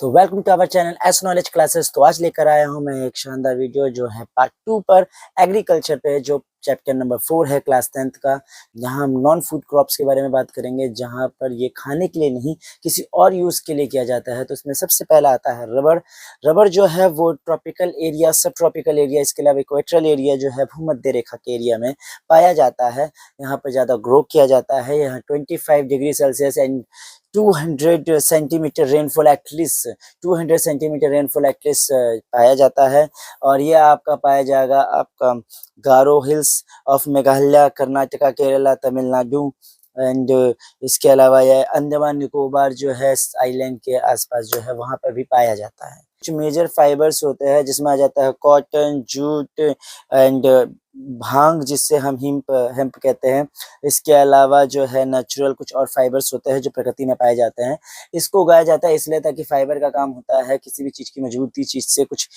तो welcome to our channel S knowledge classes. तो आज लेकर आया हूं मैं एक शानदार वीडियो जो है पार्ट 2 पर एग्रीकल्चर पे, जो चैप्टर नंबर 4 है क्लास 10th का। जहां हम नॉन फूड क्रॉप्स के बारे में बात करेंगे, जहां पर ये खाने के लिए नहीं किसी और यूज़ के लिए किया जाता है। तो इसमें सबसे पहला आता है रबर। रबर जो है वो ट्रॉपिकल एरिया, सब ट्रॉपिकल एरिया, इसके अलावा इक्वेटरल एरिया जो है भूमध्य रेखा के एरिया में पाया जाता है। यहाँ पर ज़्यादा ग्रो किया जाता है। यहाँ 25 degree Celsius and 200 centimetre rainfall at least 200 centimetre rainfall at least पाया जाता है। और ये आपका पाया जाएगा आपका Garo hills of Meghalaya, Karnataka, Kerala, Tamil Nadu and इसके अलावा यह अंडमान निकोबार जो है आइलैंड के आसपास जो है वहाँ पर भी पाया जाता है। कुछ मेजर फाइबर्स होते हैं जिसमें आ जाता है कॉटन, जूट एंड भांग, जिससे हम हेम्प कहते हैं। इसके अलावा जो है नेचुरल कुछ और फाइबर्स होते हैं जो प्रकृति में पाए जाते हैं। इसको उगाया जाता है इसलिए ताकि फाइबर का काम होता है किसी भी चीज़ की मजबूती चीज़ से कुछ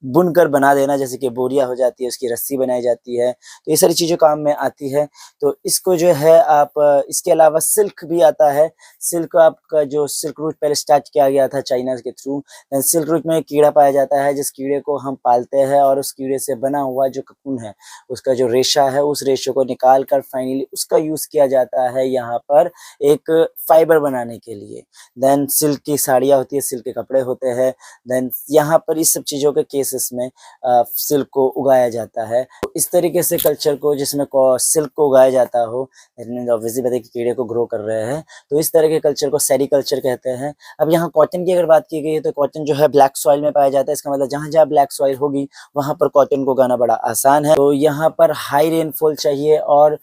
बुनकर बना देना, जैसे कि बोरिया हो जाती है, उसकी रस्सी बनाई जाती है। तो ये सारी चीज़ें काम में आती है। तो इसको जो है आप इसके अलावा सिल्क भी आता है। सिल्क आपका जो सिल्क रूट पहले स्टार्ट किया गया था चाइना के थ्रू। सिल्क रूट में एक कीड़ा पाया जाता है जिस कीड़े को हम पालते हैं, और उस कीड़े से बना हुआ जो ककून है, उसका जो रेशा है, उस रेशे को निकाल कर फाइनली उसका यूज़ किया जाता है यहाँ पर एक फाइबर बनाने के लिए। देन सिल्क की साड़ियाँ होती है, सिल्क के कपड़े होते हैं। देन यहाँ पर इस सब चीज़ों के केसेस में सिल्क को उगाया जाता है। तो इस तरीके से कल्चर को, जिसमें सिल्क को उगाया जाता हो, ऑब्वियसली पता है कि कीड़े को ग्रो कर रहे हैं, तो इस तरह के कल्चर को सेरीकल्चर कहते हैं। अब यहाँ कॉटन की अगर बात की गई है तो कॉटन जो है ब्लैक सॉइल में पाया जाता है। इसका मतलब जहाँ जहाँ ब्लैक सॉइल होगी वहाँ पर कॉटन को उगाना बड़ा आसान है। तो यहाँ पर हाई रेनफॉल चाहिए और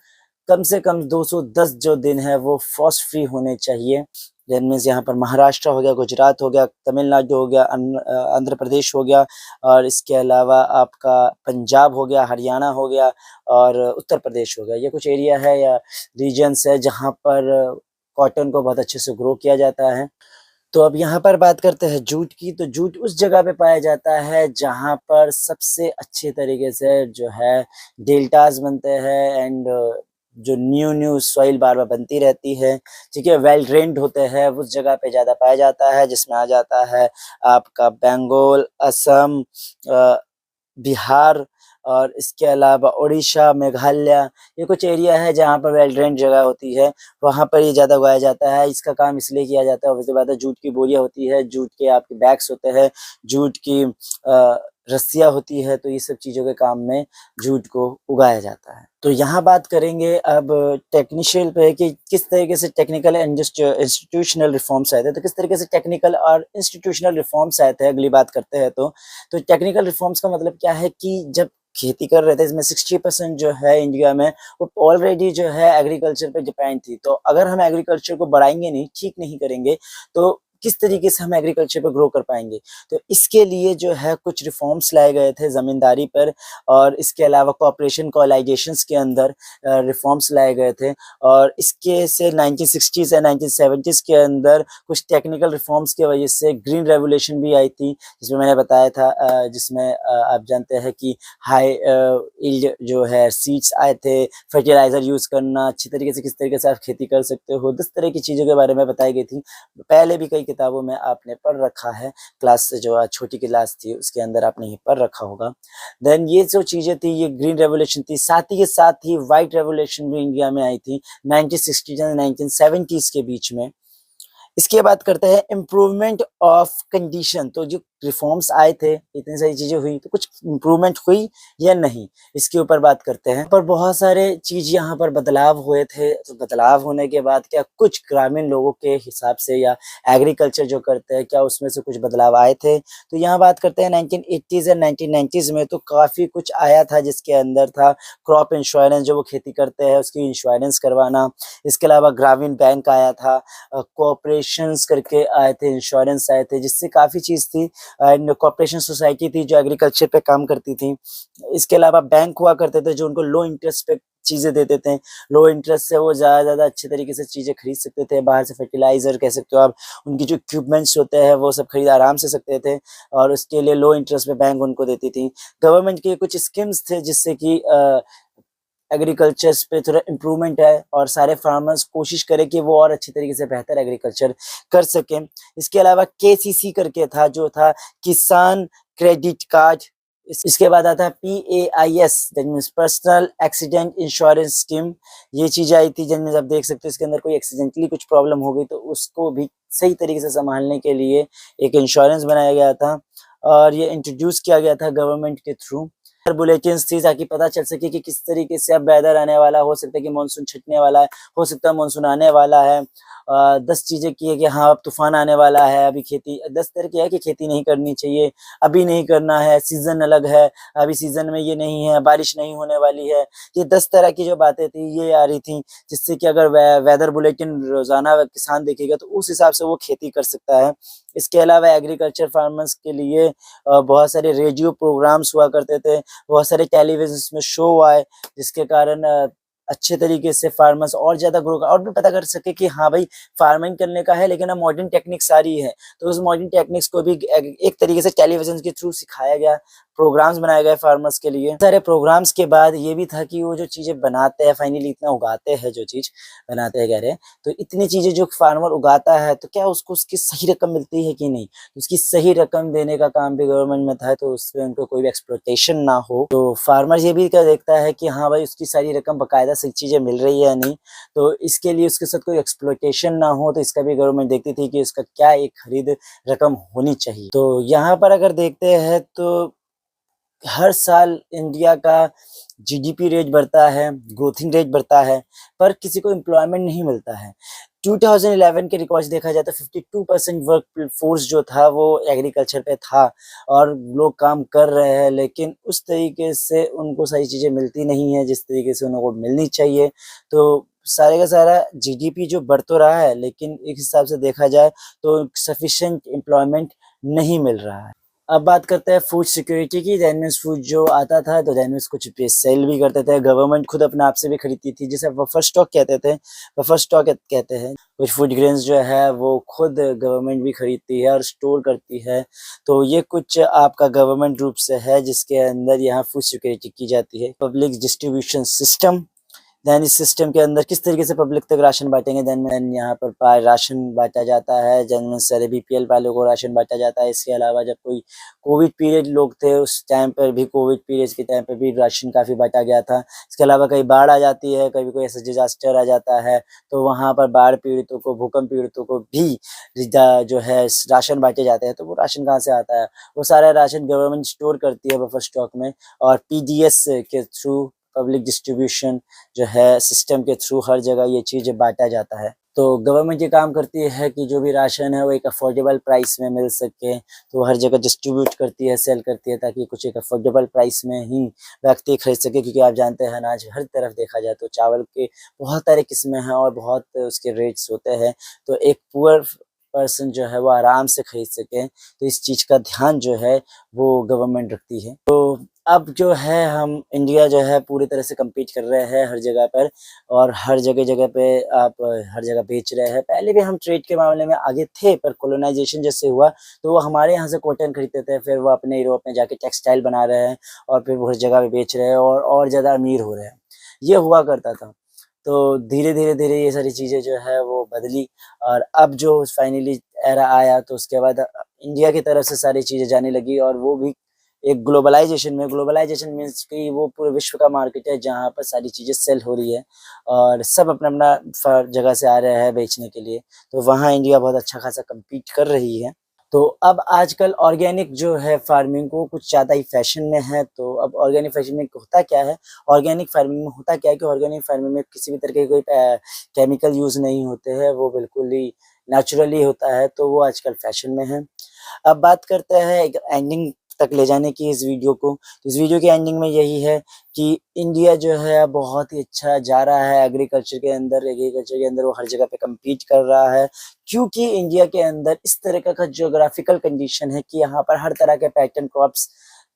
कम से कम 210 जो दिन है वो फ्रॉस्ट फ्री होने चाहिए। दैट मीन्स यहाँ पर महाराष्ट्र हो गया, गुजरात हो गया, तमिलनाडु हो गया, आंध्र प्रदेश हो गया, और इसके अलावा आपका पंजाब हो गया, हरियाणा हो गया और उत्तर प्रदेश हो गया। ये कुछ एरिया है या रीजन्स है जहाँ पर कॉटन को बहुत अच्छे से ग्रो किया जाता है। तो अब यहाँ पर बात करते हैं जूट की। तो जूट उस जगह पे पाया जाता है जहाँ पर सबसे अच्छे तरीके से जो है डेल्टास बनते हैं एंड जो न्यू सॉइल बार बार बनती रहती है, ठीक है, वेल ड्रेन्ड होते हैं, उस जगह पे ज़्यादा पाया जाता है, जिसमें आ जाता है आपका बंगाल, असम, बिहार और इसके अलावा उड़ीसा, मेघालय। ये कुछ एरिया है जहाँ पर वेल ड्रेन्ड जगह होती है, वहाँ पर ये ज़्यादा उगाया जाता है। इसका काम इसलिए किया जाता है, उसके बाद जूट की बोरियाँ होती है, जूट के आपके बैग्स होते हैं, जूट की रस्सियाँ होती है। तो ये सब चीज़ों के काम में जूट को उगाया जाता है। तो यहाँ बात करेंगे अब टेक्निशियल पे कि किस तरीके से टेक्निकल एंड इंस्टीट्यूशनल रिफॉर्म्स आए थे। तो किस तरीके से टेक्निकल और इंस्टीट्यूशनल रिफॉर्म्स आए थे, अगली बात करते हैं। तो टेक्निकल रिफॉर्म्स का मतलब क्या है कि जब खेती कर रहे थे, इसमें 60% जो है इंडिया में वो ऑलरेडी जो है एग्रीकल्चर पे डिपेंड थी। तो अगर हम एग्रीकल्चर को बढ़ाएंगे नहीं, ठीक नहीं करेंगे, तो किस तरीके से हम एग्रीकल्चर पे ग्रो कर पाएंगे। तो इसके लिए जो है कुछ रिफॉर्म्स लाए गए थे ज़मींदारी पर, और इसके अलावा कॉर्पोरेशन कोलाइजेशंस के अंदर रिफॉर्म्स लाए गए थे। और इसके से 1960s एंड 1970s के अंदर कुछ टेक्निकल रिफॉर्म्स की वजह से ग्रीन रेवोल्यूशन भी आई थी, जिसमें मैंने बताया था जिसमें आप जानते हैं कि हाई यील्ड जो है सीड्स आए थे, फर्टिलाइज़र यूज़ करना, अच्छी तरीके से किस तरीके से आप खेती कर सकते हो, 10 तरह की चीज़ों के बारे में बताई गई थी। पहले भी कई किताबों में आपने पढ़ रखा है, क्लास से जो छोटी क्लास थी उसके अंदर आपने ये पढ़ रखा होगा। देन ये जो चीज़ें थी, ये ग्रीन रेवोल्यूशन थी, साथ ही के साथ ही व्हाइट रेवोल्यूशन भी इंडिया में आई थी 1960s एंड 1970s के बीच में। इसके बाद करते हैं इम्प्रूवमेंट ऑफ कंडीशन। तो जो रिफॉर्म्स आए थे, इतनी सारी चीज़ें हुई, तो कुछ इम्प्रूवमेंट हुई या नहीं, इसके ऊपर बात करते हैं। पर बहुत सारे चीज़ यहाँ पर बदलाव हुए थे। तो बदलाव होने के बाद क्या कुछ ग्रामीण लोगों के हिसाब से या एग्रीकल्चर जो करते हैं, क्या उसमें से कुछ बदलाव आए थे। तो यहाँ बात करते हैं 1980s एंड 1990s में। तो काफ़ी कुछ आया था जिसके अंदर था क्रॉप इंश्योरेंस, जो वो खेती करते हैं उसकी इंश्योरेंस करवाना। इसके अलावा ग्रामीण बैंक आया था, कोऑपरेशंस करके आए थे, इंश्योरेंस आए थे, जिससे काफ़ी चीज़ थी। एंड कोऑपरेशन सोसाइटी थी जो एग्रीकल्चर पे काम करती थी। इसके अलावा बैंक हुआ करते थे जो उनको लो इंटरेस्ट पे चीज़ें देते थे। लो इंटरेस्ट से वो ज़्यादा अच्छे तरीके से चीज़ें खरीद सकते थे। बाहर से फर्टिलाइज़र कह सकते हो आप, उनकी जो इक्विपमेंट्स होते हैं वो सब खरीद आराम से सकते थे, और उसके लिए लो इंटरेस्ट पे बैंक उनको देती थी। गवर्नमेंट के कुछ स्कीम्स थे जिससे कि एग्रीकल्चर पे थोड़ा इम्प्रूवमेंट है और सारे फार्मर्स कोशिश करें कि वो और अच्छी तरीके से बेहतर एग्रीकल्चर कर सकें। इसके अलावा केसीसी करके था, जो था किसान क्रेडिट कार्ड। इसके बाद आता है PAIS, that means personal accident insurance scheme. ये चीज़ आई थी जिनमें आप देख सकते हो इसके अंदर कोई एक्सीडेंटली कुछ प्रॉब्लम हो गई तो उसको भी सही तरीके से संभालने के लिए एक इंश्योरेंस बनाया गया था और ये इंट्रोड्यूस किया गया था गवर्नमेंट के थ्रू। बुलेटिन्स थी ताकि पता चल सके कि किस तरीके से अब वेदर आने वाला, हो सकता है कि मानसून छटने वाला है, हो सकता है मानसून आने वाला है। 10 चीज़ें की है कि हाँ अब तूफान आने वाला है, अभी खेती 10 तरह की है कि खेती नहीं करनी चाहिए, अभी नहीं करना है, सीज़न अलग है, अभी सीज़न में ये नहीं है, बारिश नहीं होने वाली है। ये 10 तरह की जो बातें थी ये आ रही थी, जिससे कि अगर वेदर बुलेटिन रोज़ाना किसान देखेगा तो उस हिसाब से वो खेती कर सकता है। इसके अलावा एग्रीकल्चर फार्मर्स के लिए बहुत सारे रेडियो प्रोग्राम्स हुआ करते थे, बहुत सारे टेलीविजन में शो आए, जिसके कारण अच्छे तरीके से फार्मर्स और ज़्यादा ग्रो और भी पता कर सके कि हाँ भाई फार्मिंग करने का है, लेकिन अब मॉडर्न टेक्निक्स आ रही है। तो उस मॉडर्न टेक्निक्स को भी एक तरीके से टेलीविजन के थ्रू सिखाया गया, प्रोग्राम्स बनाए गए फार्मर्स के लिए। सारे प्रोग्राम्स के बाद ये भी था कि वो जो चीज़ें बनाते हैं, फाइनली इतना उगाते हैं, जो चीज़ बनाते हैं कह रहे हैं, तो इतनी चीज़ें जो फार्मर उगाता है तो क्या उसको उसकी सही रकम मिलती है कि नहीं? उसकी सही रकम देने का काम भी गवर्नमेंट में था, तो उसमें उनको कोई भी एक्सप्लॉइटेशन ना हो। तो फार्मर ये भी क्या देखता है कि हाँ भाई उसकी सारी रकम बकायदा सही चीज़ें मिल रही है या नहीं, तो इसके लिए उसके साथ कोई एक्सप्लॉइटेशन ना हो, तो इसका भी गवर्नमेंट देखती थी कि उसका क्या एक खरीद रकम होनी चाहिए। तो यहाँ पर अगर देखते हैं तो हर साल इंडिया का जीडीपी रेट बढ़ता है, ग्रोथिंग रेट बढ़ता है, पर किसी को एम्प्लॉयमेंट नहीं मिलता है। 2011 के रिकॉर्ड्स देखा जाए तो 52% वर्क फोर्स जो था वो एग्रीकल्चर पे था और लोग काम कर रहे हैं, लेकिन उस तरीके से उनको सारी चीज़ें मिलती नहीं है जिस तरीके से उनको मिलनी चाहिए। तो सारे का सारा जीडीपी जो बढ़ तो रहा है, लेकिन एक हिसाब से देखा जाए तो सफिशिएंट एम्प्लॉयमेंट नहीं मिल रहा है। अब बात करते हैं फूड सिक्योरिटी की। दैनिश फूड जो आता था तो दैनिश कुछ पे सेल भी करते थे, गवर्नमेंट खुद अपने आप से भी खरीदती थी, जिसे बफर स्टॉक कहते थे, बफर स्टॉक कहते हैं। कुछ फूड ग्रेन्स जो है वो खुद गवर्नमेंट भी खरीदती है और स्टोर करती है। तो ये कुछ आपका गवर्नमेंट रूप से है जिसके अंदर यहाँ फूड सिक्योरिटी की जाती है। पब्लिक डिस्ट्रीब्यूशन सिस्टम, देन इस सिस्टम के अंदर किस तरीके से पब्लिक तक राशन बाँटेंगे, देन यहाँ पर राशन बाँटा जाता है, जिनमें सारे बीपीएल वालों को राशन बाँटा जाता है। इसके अलावा जब कोई कोविड पीरियड लोग थे उस टाइम पर भी, कोविड पीरियड के टाइम पे भी राशन काफ़ी बाँटा गया था। इसके अलावा कहीं बाढ़ आ जाती है, कभी कोई ऐसा डिज़ास्टर आ जाता है, तो वहाँ पर बाढ़ पीड़ितों को, भूकंप पीड़ितों को भी जो है राशन बाँटे जाते हैं। तो वो राशन कहाँ से आता है? वो सारा राशन गवर्नमेंट स्टोर करती है बफर स्टॉक में और पीडीएस के थ्रू, पब्लिक डिस्ट्रीब्यूशन जो है सिस्टम के थ्रू हर जगह ये चीज़ बाँटा जाता है। तो गवर्नमेंट ये काम करती है कि जो भी राशन है वो एक अफोर्डेबल प्राइस में मिल सके, तो हर जगह डिस्ट्रीब्यूट करती है, सेल करती है ताकि कुछ एक अफोर्डेबल प्राइस में ही व्यक्ति खरीद सके। क्योंकि आप जानते हैं अनाज हर तरफ देखा जाए तो चावल के बहुत सारी किस्में हैं और बहुत उसके रेट्स होते हैं, तो एक पुअर पर्सन जो है वो आराम से खरीद सके, तो इस चीज़ का ध्यान जो है वो गवर्नमेंट रखती है। तो अब जो है हम इंडिया जो है पूरी तरह से कम्पीट कर रहे हैं हर जगह पर और हर जगह-जगह पे आप हर जगह बेच रहे हैं। पहले भी हम ट्रेड के मामले में आगे थे, पर कोलोनाइज़ेशन जैसे हुआ तो वो हमारे यहाँ से कॉटन खरीदते थे, फिर वो अपने यूरोप में जाके टेक्सटाइल बना रहे हैं और फिर वो हर जगह पे बेच रहे हैं और ज़्यादा अमीर हो रहे हैं। ये हुआ करता था। तो धीरे-धीरे ये सारी चीज़ें जो है वो बदली और अब जो फाइनली एरा आया तो उसके बाद इंडिया की तरफ से सारी चीज़ें जाने लगी और वो भी एक ग्लोबलाइज़ेशन मीन्स कि वो पूरे विश्व का मार्केट है जहाँ पर सारी चीज़ें सेल हो रही है और सब अपना-अपना जगह से आ रहे हैं बेचने के लिए। तो वहाँ इंडिया बहुत अच्छा खासा कम्पीट कर रही है। तो अब आजकल ऑर्गेनिक जो है फार्मिंग को कुछ ज़्यादा ही फैशन में है, तो अब ऑर्गेनिक फार्मिंग में होता क्या है? ऑर्गेनिक फार्मिंग में होता क्या है कि ऑर्गेनिक फार्मिंग में किसी भी तरह के कोई केमिकल यूज़ नहीं होते हैं, वो बिल्कुल ही नेचुरली होता है, तो वो आजकल फैशन में है। अब बात करते हैं एक एंडिंग तक ले जाने की इस वीडियो को। तो इस वीडियो की एंडिंग में यही है कि इंडिया जो है बहुत ही अच्छा जा रहा है एग्रीकल्चर के अंदर वो हर जगह पे कम्पीट कर रहा है। क्योंकि इंडिया के अंदर इस तरह का ज्योग्राफिकल कंडीशन है कि यहाँ पर हर तरह के पैटर्न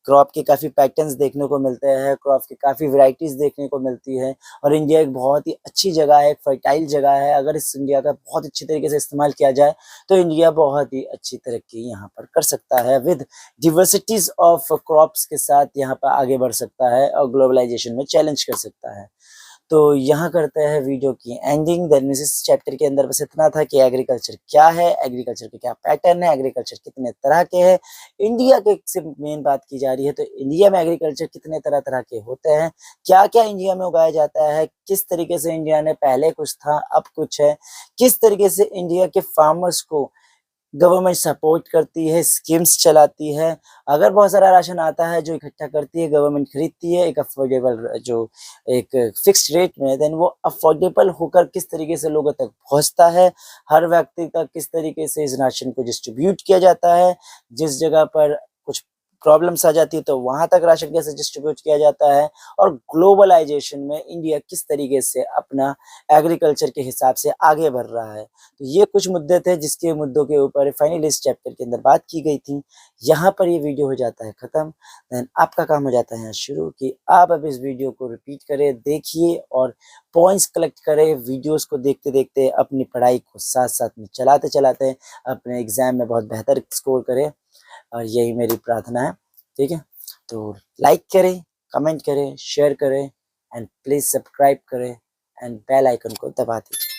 क्रॉप के काफ़ी पैटर्न्स देखने को मिलते हैं, क्रॉप की काफ़ी वैराइटीज़ देखने को मिलती है और इंडिया एक बहुत ही अच्छी जगह है, एक फर्टाइल जगह है। अगर इस इंडिया का बहुत अच्छी तरीके से इस्तेमाल किया जाए, तो इंडिया बहुत ही अच्छी तरक्की यहाँ पर कर सकता है। विद डिवर्सिटीज़ ऑफ क्रॉप्स के साथ यहाँ पर आगे बढ़ सकता है और ग्लोबलाइज़ेशन में चैलेंज कर सकता है। तो यहाँ करते हैं वीडियो की एंडिंग। देन इस चैप्टर के अंदर बस इतना था कि एग्रीकल्चर क्या है, एग्रीकल्चर के क्या पैटर्न है, एग्रीकल्चर कितने तरह के हैं। इंडिया के सिर्फ मेन बात की जा रही है, तो इंडिया में एग्रीकल्चर कितने तरह तरह के होते हैं, क्या क्या इंडिया में उगाया जाता है, किस तरीके से इंडिया ने पहले कुछ था अब कुछ है, किस तरीके से इंडिया के फार्मर्स को गवर्नमेंट सपोर्ट करती है, स्कीम्स चलाती है। अगर बहुत सारा राशन आता है जो इकट्ठा करती है, गवर्नमेंट खरीदती है एक अफोर्डेबल जो एक फिक्स्ड रेट में, देन वो अफोर्डेबल होकर किस तरीके से लोगों तक पहुंचता है, हर व्यक्ति तक किस तरीके से इस राशन को डिस्ट्रीब्यूट किया जाता है, जिस जगह पर कुछ प्रॉब्लम्स आ जाती है तो वहां तक राशन कैसे डिस्ट्रीब्यूट किया जाता है, और ग्लोबलाइजेशन में इंडिया किस तरीके से अपना एग्रीकल्चर के हिसाब से आगे बढ़ रहा है। तो ये कुछ मुद्दे थे जिसके मुद्दों के ऊपर फाइनली इस चैप्टर के अंदर बात की गई थी। यहाँ पर ये वीडियो हो जाता है खत्म। देन आपका काम हो जाता है यहाँ शुरू कि आप अब इस वीडियो को रिपीट करें, देखिए और पॉइंट्स कलेक्ट करें। वीडियोस को देखते देखते अपनी पढ़ाई को साथ साथ में चलाते चलाते अपने एग्जाम में बहुत बेहतर स्कोर करें, और यही मेरी प्रार्थना है। ठीक है, तो लाइक करें, कमेंट करें, शेयर करें, एंड प्लीज सब्सक्राइब करें, एंड बेल आइकन को दबा दीजिए।